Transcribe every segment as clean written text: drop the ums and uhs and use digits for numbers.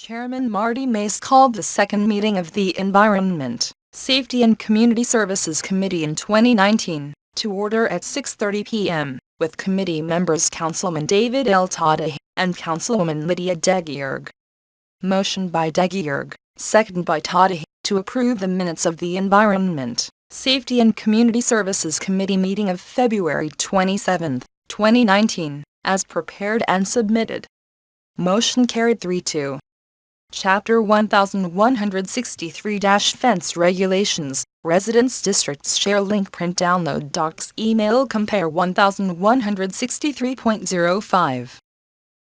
Chairman Marty Mace called the second meeting of the Environment, Safety and Community Services Committee in 2019 to order at 6:30 p.m., with committee members Councilman David L. Tadej and Councilwoman Lydia Degierg. Motion by Degierg, second by Tadej, to approve the minutes of the Environment, Safety and Community Services Committee meeting of February 27, 2019, as prepared and submitted. Motion carried 3-2. Chapter 1163-Fence Regulations, Residence Districts Share Link Print Download Docs Email Compare 1163.05.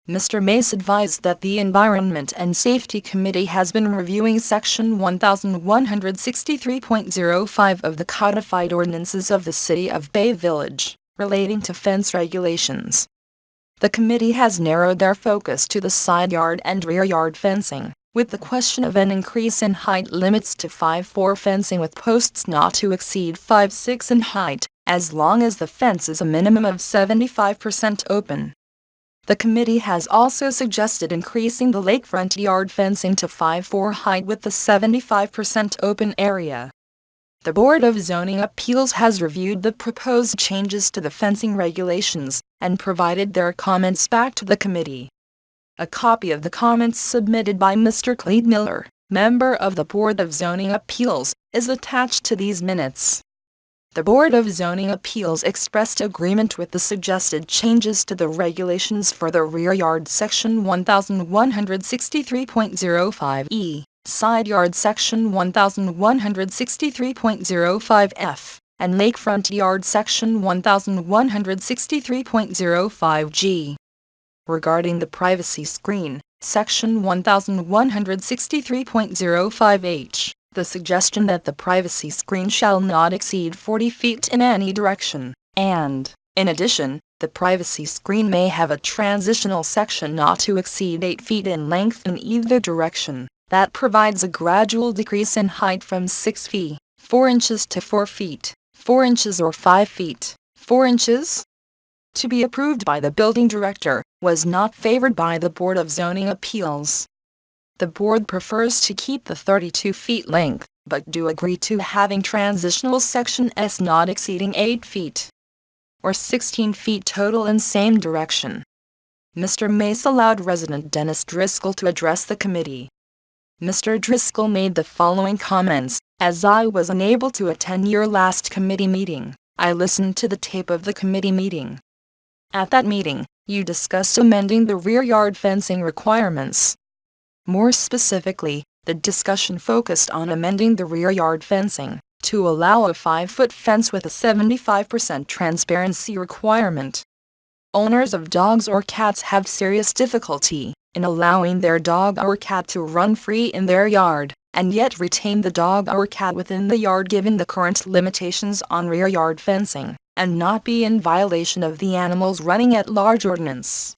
Mr. Mace advised that the Environment and Safety Committee has been reviewing Section 1163.05 of the Codified Ordinances of the City of Bay Village, relating to fence regulations. The committee has narrowed their focus to the side yard and rear yard fencing, with the question of an increase in height limits to 5'4" fencing with posts not to exceed 5'6" in height, as long as the fence is a minimum of 75% open. The committee has also suggested increasing the lakefront yard fencing to 5'4" height with the 75% open area. The Board of Zoning Appeals has reviewed the proposed changes to the fencing regulations and provided their comments back to the committee. A copy of the comments submitted by Mr. Clede Miller, member of the Board of Zoning Appeals, is attached to these minutes. The Board of Zoning Appeals expressed agreement with the suggested changes to the regulations for the rear yard Section 1163.05e, side yard Section 1163.05f, and lakefront yard Section 1163.05g. Regarding the privacy screen, Section 1163.05h, the suggestion that the privacy screen shall not exceed 40 feet in any direction, and, in addition, the privacy screen may have a transitional section not to exceed 8 feet in length in either direction, that provides a gradual decrease in height from 6 feet, 4 inches to 4 feet, 4 inches or 5 feet, 4 inches. To be approved by the building director, was not favored by the Board of Zoning Appeals. The board prefers to keep the 32 feet length, but do agree to having transitional section S not exceeding 8 feet, or 16 feet total in same direction. Mr. Mace allowed resident Dennis Driscoll to address the committee. Mr. Driscoll made the following comments: "As I was unable to attend your last committee meeting, I listened to the tape of the committee meeting. At that meeting, you discussed amending the rear yard fencing requirements. More specifically, the discussion focused on amending the rear yard fencing to allow a 5-foot fence with a 75% transparency requirement. Owners of dogs or cats have serious difficulty in allowing their dog or cat to run free in their yard, and yet retain the dog or cat within the yard given the current limitations on rear yard fencing, and not be in violation of the Animals Running at Large Ordinance.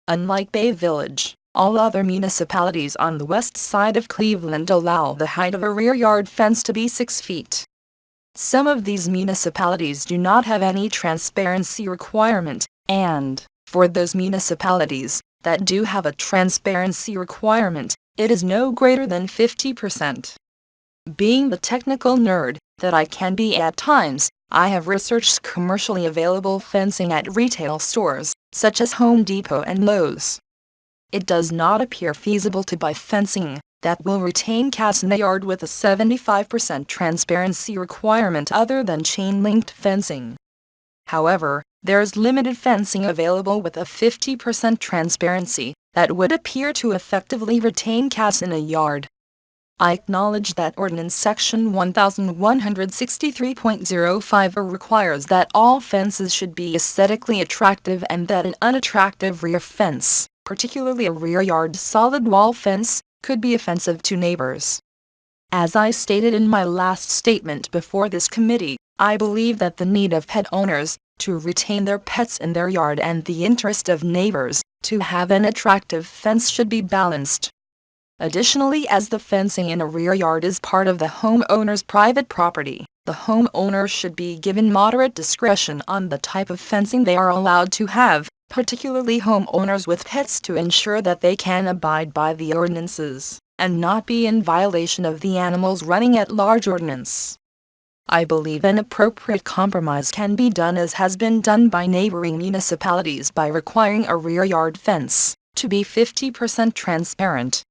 Unlike Bay Village, all other municipalities on the west side of Cleveland allow the height of a rear yard fence to be 6 feet. Some of these municipalities do not have any transparency requirement, and, for those municipalities that do have a transparency requirement, it is no greater than 50%. Being the technical nerd that I can be at times, I have researched commercially available fencing at retail stores, such as Home Depot and Lowe's. It does not appear feasible to buy fencing that will retain cats in the yard with a 75% transparency requirement other than chain-linked fencing. However, there is limited fencing available with a 50% transparency that would appear to effectively retain cats in a yard. I acknowledge that Ordinance Section 1163.05 requires that all fences should be aesthetically attractive and that an unattractive rear fence, particularly a rear yard solid wall fence, could be offensive to neighbors. As I stated in my last statement before this committee, I believe that the need of pet owners to retain their pets in their yard and the interest of neighbors to have an attractive fence should be balanced. Additionally, as the fencing in a rear yard is part of the homeowner's private property, the homeowner should be given moderate discretion on the type of fencing they are allowed to have, particularly homeowners with pets, to ensure that they can abide by the ordinances and not be in violation of the Animals Running at Large Ordinance. I believe an appropriate compromise can be done, as has been done by neighboring municipalities, by requiring a rear yard fence to be 50% transparent.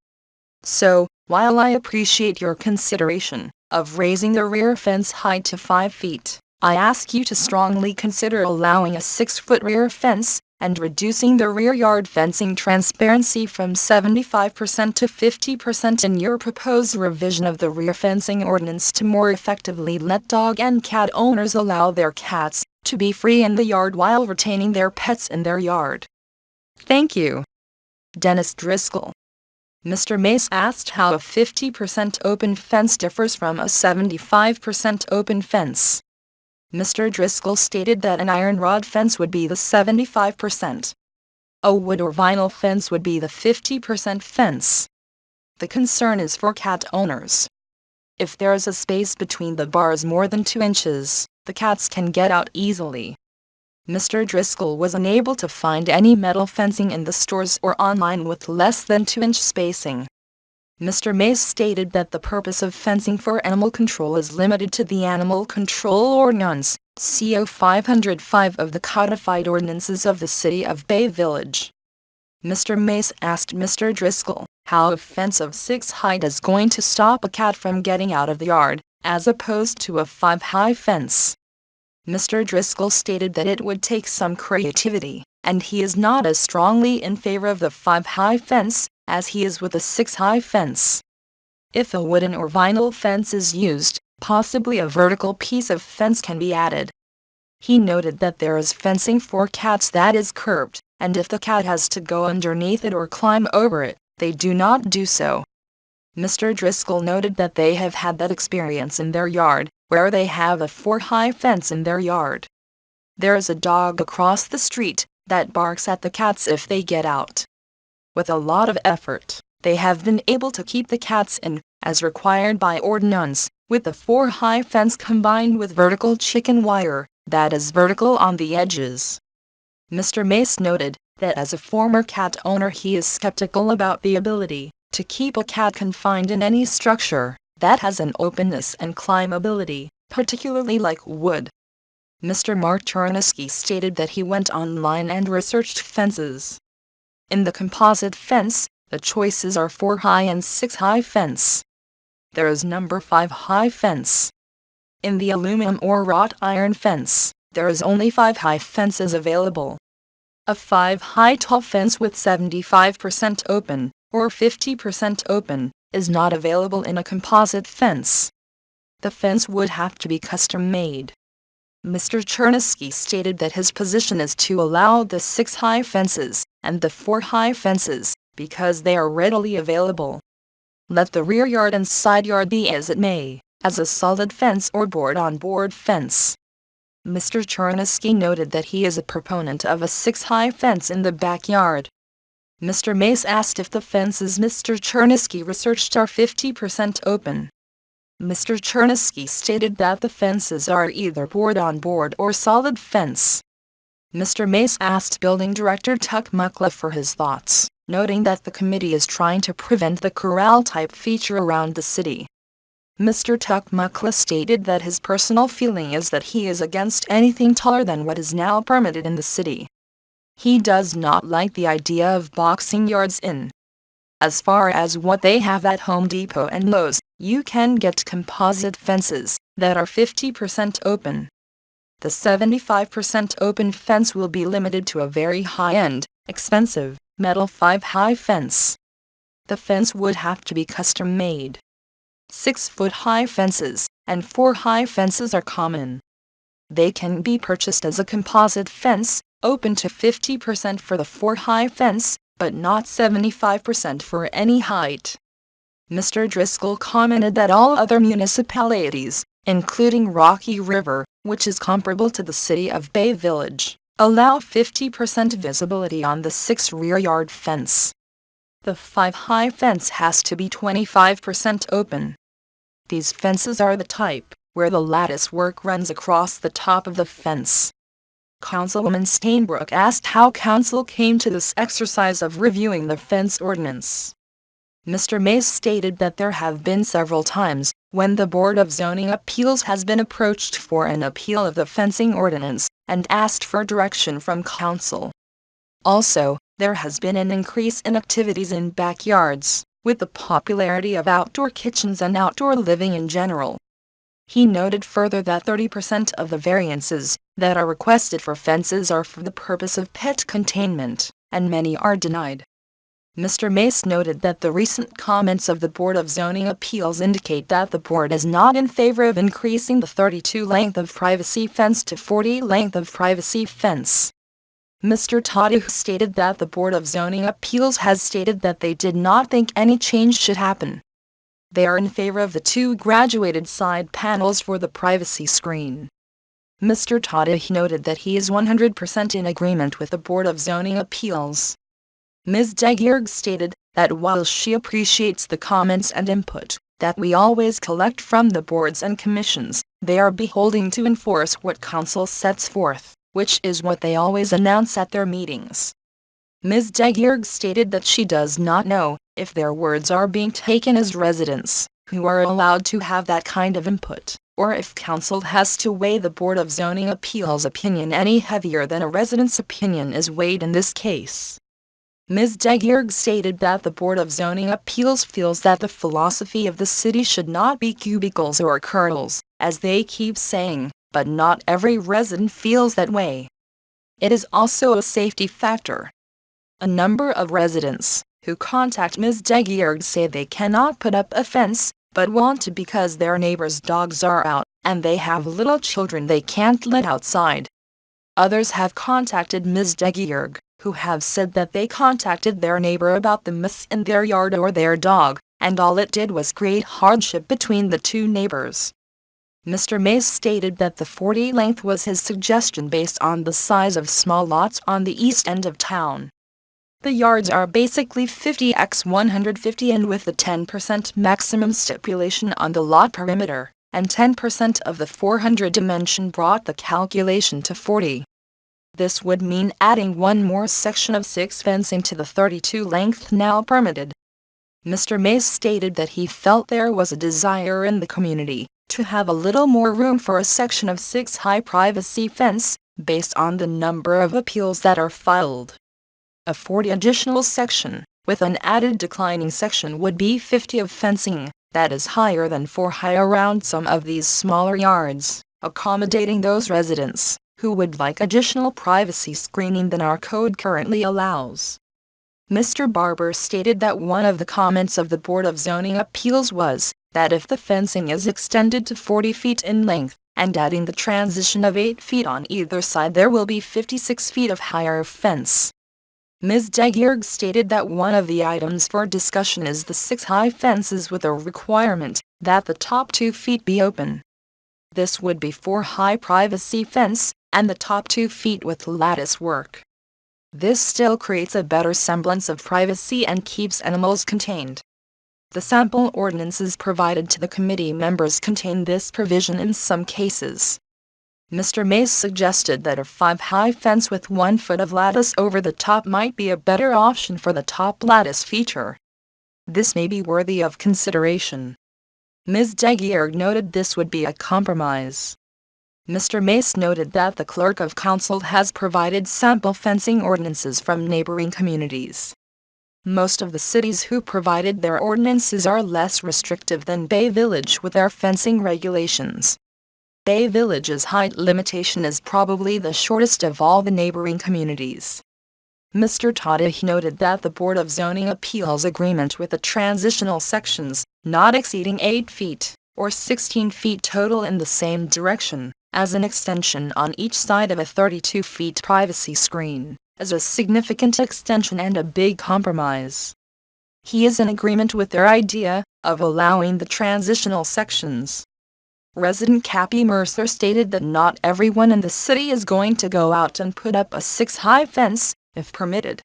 So, while I appreciate your consideration of raising the rear fence height to 5 feet, I ask you to strongly consider allowing a 6-foot rear fence and reducing the rear yard fencing transparency from 75% to 50% in your proposed revision of the rear fencing ordinance, to more effectively let dog and cat owners allow their cats to be free in the yard while retaining their pets in their yard. Thank you. Dennis Driscoll. Mr. Mace asked how a 50% open fence differs from a 75% open fence. Mr. Driscoll stated that an iron rod fence would be the 75%. A wood or vinyl fence would be the 50% fence. The concern is for cat owners. If there is a space between the bars more than 2 inches, the cats can get out easily. Mr. Driscoll was unable to find any metal fencing in the stores or online with less than 2-inch spacing. Mr. Mace stated that the purpose of fencing for animal control is limited to the Animal Control Ordinance, CO 505 of the Codified Ordinances of the City of Bay Village. Mr. Mace asked Mr. Driscoll how a fence of 6 height is going to stop a cat from getting out of the yard, as opposed to a 5-high fence. Mr. Driscoll stated that it would take some creativity, and he is not as strongly in favor of the 5-high fence as he is with a 6-high fence. If a wooden or vinyl fence is used, possibly a vertical piece of fence can be added. He noted that there is fencing for cats that is curved, and if the cat has to go underneath it or climb over it, they do not do so. Mr. Driscoll noted that they have had that experience in their yard, where they have a 4-high fence in their yard. There is a dog across the street that barks at the cats if they get out. With a lot of effort, they have been able to keep the cats in, as required by ordinance, with the 4-high fence combined with vertical chicken wire that is vertical on the edges. Mr. Mace noted that as a former cat owner, he is skeptical about the ability to keep a cat confined in any structure that has an openness and climbability, particularly like wood. Mr. Mark Chernisky stated that he went online and researched fences. In the composite fence, the choices are 4-high and 6-high fence. There is number 5-high fence. In the aluminum or wrought iron fence, there is only 5-high fences available. A 5-high tall fence with 75% open, or 50% open, is not available in a composite fence. The fence would have to be custom made. Mr. Chernisky stated that his position is to allow the 6-high fences and the 4-high fences, because they are readily available. Let the rear yard and side yard be as it may, as a solid fence or board-on-board fence. Mr. Chernisky noted that he is a proponent of a 6-high fence in the backyard. Mr. Mace asked if the fences Mr. Chernisky researched are 50% open. Mr. Chernisky stated that the fences are either board-on-board or solid fence. Mr. Mace asked Building Director Tuck Muckla for his thoughts, noting that the committee is trying to prevent the corral-type feature around the city. Mr. Tuck Muckla stated that his personal feeling is that he is against anything taller than what is now permitted in the city. He does not like the idea of boxing yards in. As far as what they have at Home Depot and Lowe's, you can get composite fences that are 50% open. The 75% open fence will be limited to a very high-end, expensive, metal 5-high fence. The fence would have to be custom-made. 6-foot-high fences and 4-high fences are common. They can be purchased as a composite fence, open to 50% for the 4-high fence, but not 75% for any height. Mr. Driscoll commented that all other municipalities, including Rocky River, which is comparable to the City of Bay Village, allow 50% visibility on the 6 rear yard fence. The 5-high fence has to be 25% open. These fences are the type where the lattice work runs across the top of the fence. Councilwoman Steinbrook asked how council came to this exercise of reviewing the fence ordinance. Mr. Mace stated that there have been several times when the Board of Zoning Appeals has been approached for an appeal of the fencing ordinance and asked for direction from council. Also, there has been an increase in activities in backyards, with the popularity of outdoor kitchens and outdoor living in general. He noted further that 30% of the variances that are requested for fences are for the purpose of pet containment, and many are denied. Mr. Mace noted that the recent comments of the Board of Zoning Appeals indicate that the board is not in favor of increasing the 32 length of privacy fence to 40 length of privacy fence. Mr. Tadu stated that the Board of Zoning Appeals has stated that they did not think any change should happen. They are in favor of the 2 graduated side panels for the privacy screen. Mr. Tadu noted that he is 100% in agreement with the Board of Zoning Appeals. Ms. Degierg stated that while she appreciates the comments and input that we always collect from the boards and commissions, they are beholden to enforce what council sets forth, which is what they always announce at their meetings. Ms. Degierg stated that she does not know if their words are being taken as residents, who are allowed to have that kind of input, or if council has to weigh the Board of Zoning Appeals opinion any heavier than a resident's opinion is weighed in this case. Ms. Degierg stated that the Board of Zoning Appeals feels that the philosophy of the city should not be cubicles or curls, as they keep saying, but not every resident feels that way. It is also a safety factor. A number of residents who contact Ms. Degierg say they cannot put up a fence, but want to because their neighbors' dogs are out, and they have little children they can't let outside. Others have contacted Ms. Degierg, who have said that they contacted their neighbor about the mess in their yard or their dog, and all it did was create hardship between the 2 neighbors. Mr. Mace stated that the 40 length was his suggestion based on the size of small lots on the east end of town. The yards are basically 50 x 150 and with the 10% maximum stipulation on the lot perimeter, and 10% of the 400 dimension brought the calculation to 40. This would mean adding one more section of 6 fencing to the 32 length now permitted. Mr. Mace stated that he felt there was a desire in the community to have a little more room for a section of 6 high privacy fence, based on the number of appeals that are filed. A 40 additional section, with an added declining section would be 50 of fencing, that is higher than 4 high around some of these smaller yards, accommodating those residents who would like additional privacy screening than our code currently allows. Mr. Barber stated that one of the comments of the Board of Zoning Appeals was that if the fencing is extended to 40 feet in length, and adding the transition of 8 feet on either side, there will be 56 feet of higher fence. Ms. Degierg stated that one of the items for discussion is the 6 high fences with a requirement that the top 2 feet be open. This would be 4 high privacy fence, and the top 2 feet with lattice work. This still creates a better semblance of privacy and keeps animals contained. The sample ordinances provided to the committee members contain this provision in some cases. Mr. Mace suggested that a 5 high fence with 1 foot of lattice over the top might be a better option for the top lattice feature. This may be worthy of consideration. Ms. Degierg noted this would be a compromise. Mr. Mace noted that the Clerk of Council has provided sample fencing ordinances from neighboring communities. Most of the cities who provided their ordinances are less restrictive than Bay Village with their fencing regulations. Bay Village's height limitation is probably the shortest of all the neighboring communities. Mr. Tadich noted that the Board of Zoning Appeals agreement with the transitional sections, not exceeding 8 feet, or 16 feet total in the same direction, as an extension on each side of a 32 feet privacy screen, is a significant extension and a big compromise. He is in agreement with their idea of allowing the transitional sections. Resident Cappy Mercer stated that not everyone in the city is going to go out and put up a 6 high fence, if permitted.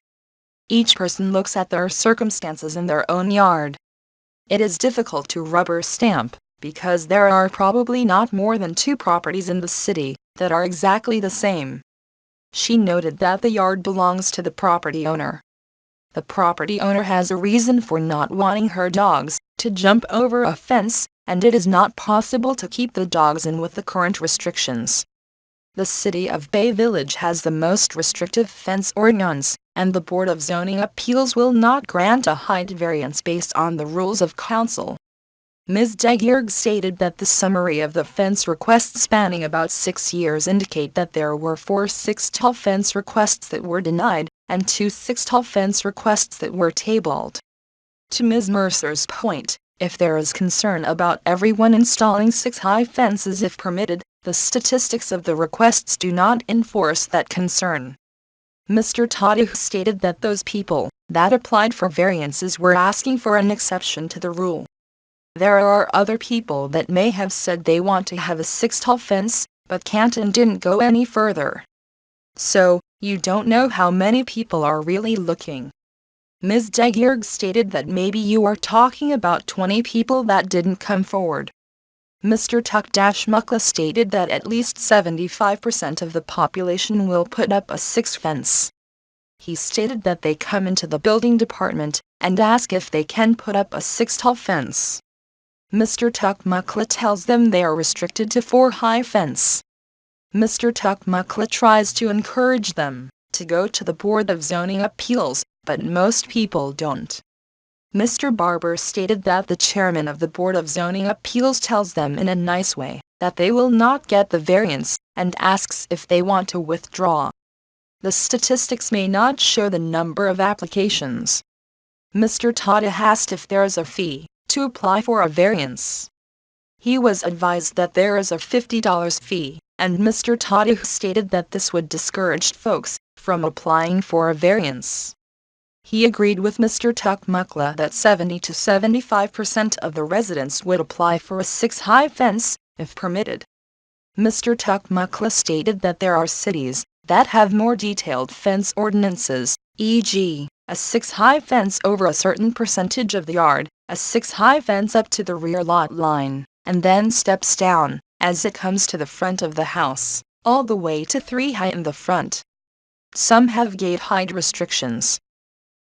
Each person looks at their circumstances in their own yard. It is difficult to rubber stamp, because there are probably not more than 2 properties in the city that are exactly the same. She noted that the yard belongs to the property owner. The property owner has a reason for not wanting her dogs to jump over a fence, and it is not possible to keep the dogs in with the current restrictions. The City of Bay Village has the most restrictive fence ordinance, and the Board of Zoning Appeals will not grant a height variance based on the rules of council. Ms. Degierg stated that the summary of the fence requests spanning about 6 years indicate that there were 4 6-tall fence requests that were denied, and 2 6-tall fence requests that were tabled. To Ms. Mercer's point, if there is concern about everyone installing 6-high fences if permitted, the statistics of the requests do not enforce that concern. Mr. Tadu stated that those people that applied for variances were asking for an exception to the rule. There are other people that may have said they want to have a 6-tall fence, but can't and didn't go any further. So, you don't know how many people are really looking. Ms. Degierg stated that maybe you are talking about 20 people that didn't come forward. Mr. Tuk-Mukla stated that at least 75% of the population will put up a 6 fence. He stated that they come into the building department and ask if they can put up a 6-tall fence. Mr. Tuk-Mukla tells them they are restricted to 4-high fence. Mr. Tuk-Mukla tries to encourage them to go to the Board of Zoning Appeals, but most people don't. Mr. Barber stated that the chairman of the Board of Zoning Appeals tells them in a nice way that they will not get the variance, and asks if they want to withdraw. The statistics may not show the number of applications. Mr. Tada asked if there is a fee to apply for a variance. He was advised that there is a $50 fee, and Mr. Tada stated that this would discourage folks from applying for a variance. He agreed with Mr. Tuk-Mukla that 70 to 75% of the residents would apply for a 6-high fence, if permitted. Mr. Tuk-Mukla stated that there are cities that have more detailed fence ordinances, e.g., a 6-high fence over a certain percentage of the yard, a 6-high fence up to the rear lot line, and then steps down, as it comes to the front of the house, all the way to 3-high in the front. Some have gate height restrictions.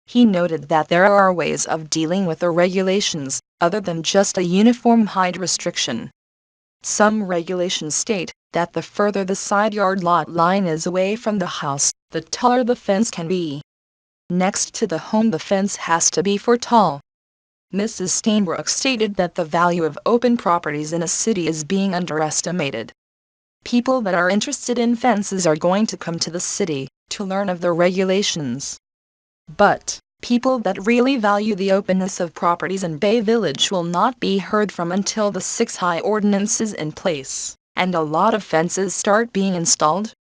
He noted that there are ways of dealing with the regulations, other than just a uniform height restriction. Some regulations state that the further the side yard lot line is away from the house, the taller the fence can be. Next to the home the fence has to be 4 tall. Mrs. Steinbrook stated that the value of open properties in a city is being underestimated. People that are interested in fences are going to come to the city to learn of the regulations. But people that really value the openness of properties in Bay Village will not be heard from until the 6-high ordinance is in place, and a lot of fences start being installed.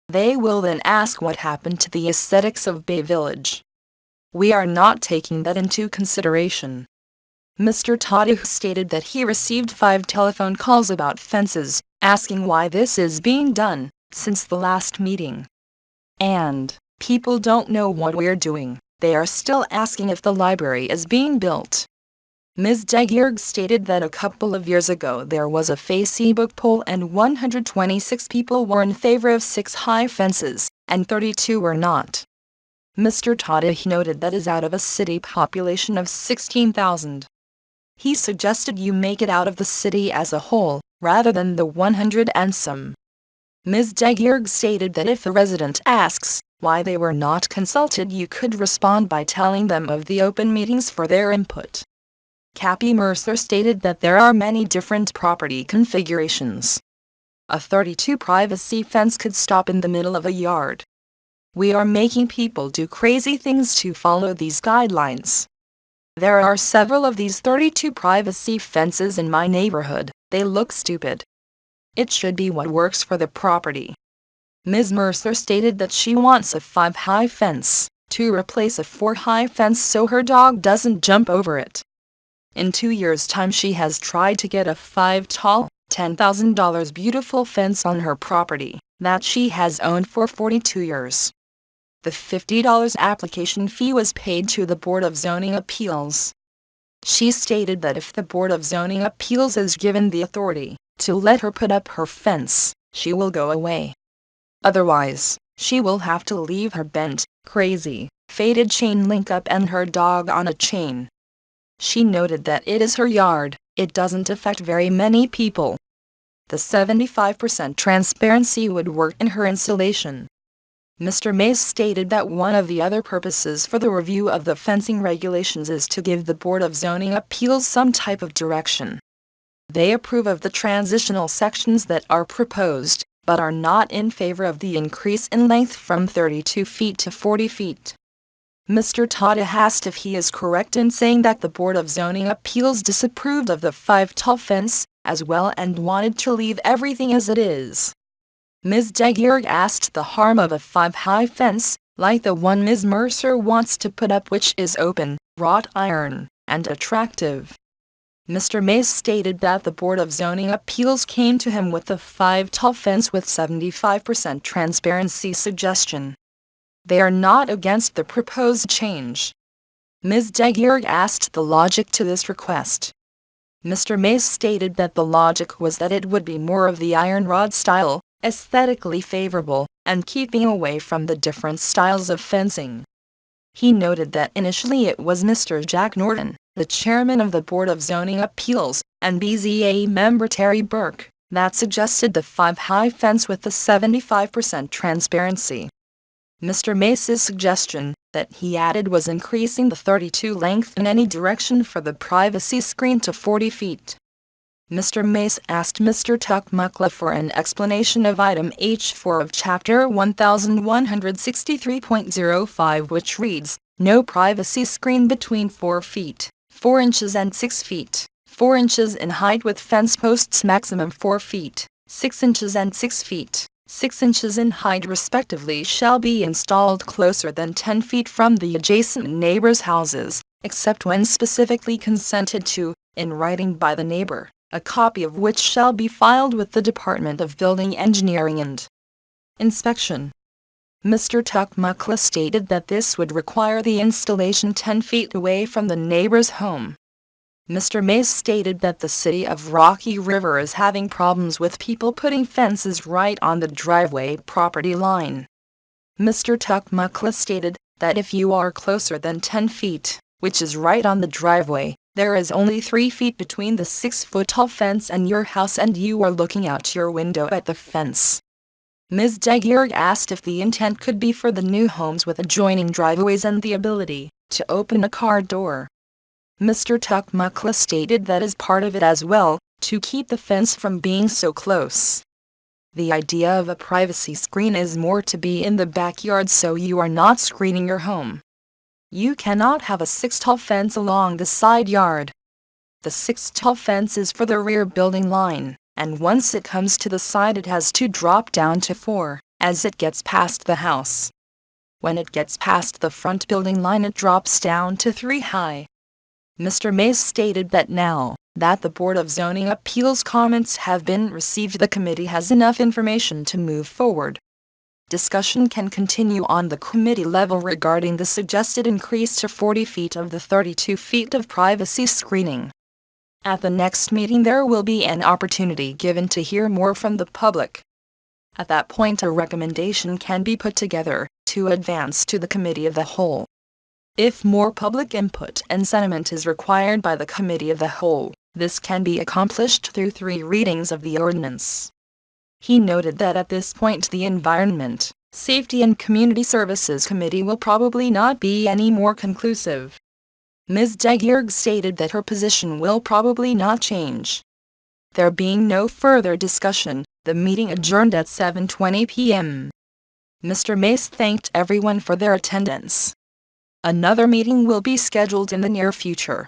They will then ask what happened to the aesthetics of Bay Village. We are not taking that into consideration. Mr. Tadu stated that he received 5 telephone calls about fences, asking why this is being done, since the last meeting. And people don't know what we're doing. They are still asking if the library is being built. Ms. Degierg stated that a couple of years ago there was a Facebook poll and 126 people were in favor of 6-high fences, and 32 were not. Mr. Tadeh noted that is out of a city population of 16,000. He suggested you make it out of the city as a whole, rather than the 100 and some. Ms. Degierg stated that if a resident asks why they were not consulted, you could respond by telling them of the open meetings for their input. Cappy Mercer stated that there are many different property configurations. A 32 privacy fence could stop in the middle of a yard. We are making people do crazy things to follow these guidelines. There are several of these 32 privacy fences in my neighborhood. They look stupid. It should be what works for the property. Ms. Mercer stated that she wants a 5-high fence to replace a 4-high fence so her dog doesn't jump over it. In 2 years' time she has tried to get a 5-tall, $10,000 beautiful fence on her property that she has owned for 42 years. The $50 application fee was paid to the Board of Zoning Appeals. She stated that if the Board of Zoning Appeals is given the authority to let her put up her fence, she will go away. Otherwise, she will have to leave her bent, crazy, faded chain link up and her dog on a chain. She noted that it is her yard, it doesn't affect very many people. The 75% transparency would work in her installation. Mr. Mace stated that one of the other purposes for the review of the fencing regulations is to give the Board of Zoning Appeals some type of direction. They approve of the transitional sections that are proposed, but are not in favor of the increase in length from 32 feet to 40 feet. Mr. Tata asked if he is correct in saying that the Board of Zoning Appeals disapproved of the 5-tall fence as well and wanted to leave everything as it is. Ms. Degierg asked the harm of a 5-high fence, like the one Ms. Mercer wants to put up, which is open, wrought iron, and attractive. Mr. Mace stated that the Board of Zoning Appeals came to him with the 5-tall fence with 75% transparency suggestion. They are not against the proposed change. Ms. Degierg asked the logic to this request. Mr. Mace stated that the logic was that it would be more of the iron rod style, aesthetically favorable, and keeping away from the different styles of fencing. He noted that initially it was Mr. Jack Norton, the chairman of the Board of Zoning Appeals, and BZA member Terry Burke, that suggested the 5-high fence with the 75% transparency. Mr. Mace's suggestion, that he added, was increasing the 32 length in any direction for the privacy screen to 40 feet. Mr. Mace asked Mr. Tuckmuckla for an explanation of item H4 of Chapter 1163.05, which reads, "No privacy screen between 4 feet, 4 inches and 6 feet, 4 inches in height with fence posts maximum 4 feet, 6 inches and 6 feet, 6 inches in height respectively shall be installed closer than 10 feet from the adjacent neighbors' houses, except when specifically consented to, in writing by the neighbor, a copy of which shall be filed with the Department of Building Engineering and Inspection." Mr. Tuckmuckla stated that this would require the installation 10 feet away from the neighbor's home. Mr. Mace stated that the city of Rocky River is having problems with people putting fences right on the driveway property line. Mr. Tuckmuckla stated that if you are closer than 10 feet, which is right on the driveway, there is only 3 feet between the 6-foot-tall fence and your house and you are looking out your window at the fence. Ms. Degierg asked if the intent could be for the new homes with adjoining driveways and the ability to open a car door. Mr. Tuckmuckla stated that is part of it as well, to keep the fence from being so close. The idea of a privacy screen is more to be in the backyard so you are not screening your home. You cannot have a 6-tall fence along the side yard. The 6-tall fence is for the rear building line, and once it comes to the side it has to drop down to 4, as it gets past the house. When it gets past the front building line it drops down to 3 high. Mr. Mace stated that now that the Board of Zoning Appeals comments have been received, the committee has enough information to move forward. Discussion can continue on the committee level regarding the suggested increase to 40 feet of the 32 feet of privacy screening. At the next meeting there will be an opportunity given to hear more from the public. At that point a recommendation can be put together to advance to the committee of the whole. If more public input and sentiment is required by the committee of the whole, this can be accomplished through 3 readings of the ordinance. He noted that at this point the Environment, Safety and Community Services Committee will probably not be any more conclusive. Ms. Degierg stated that her position will probably not change. There being no further discussion, the meeting adjourned at 7:20 p.m. Mr. Mace thanked everyone for their attendance. Another meeting will be scheduled in the near future.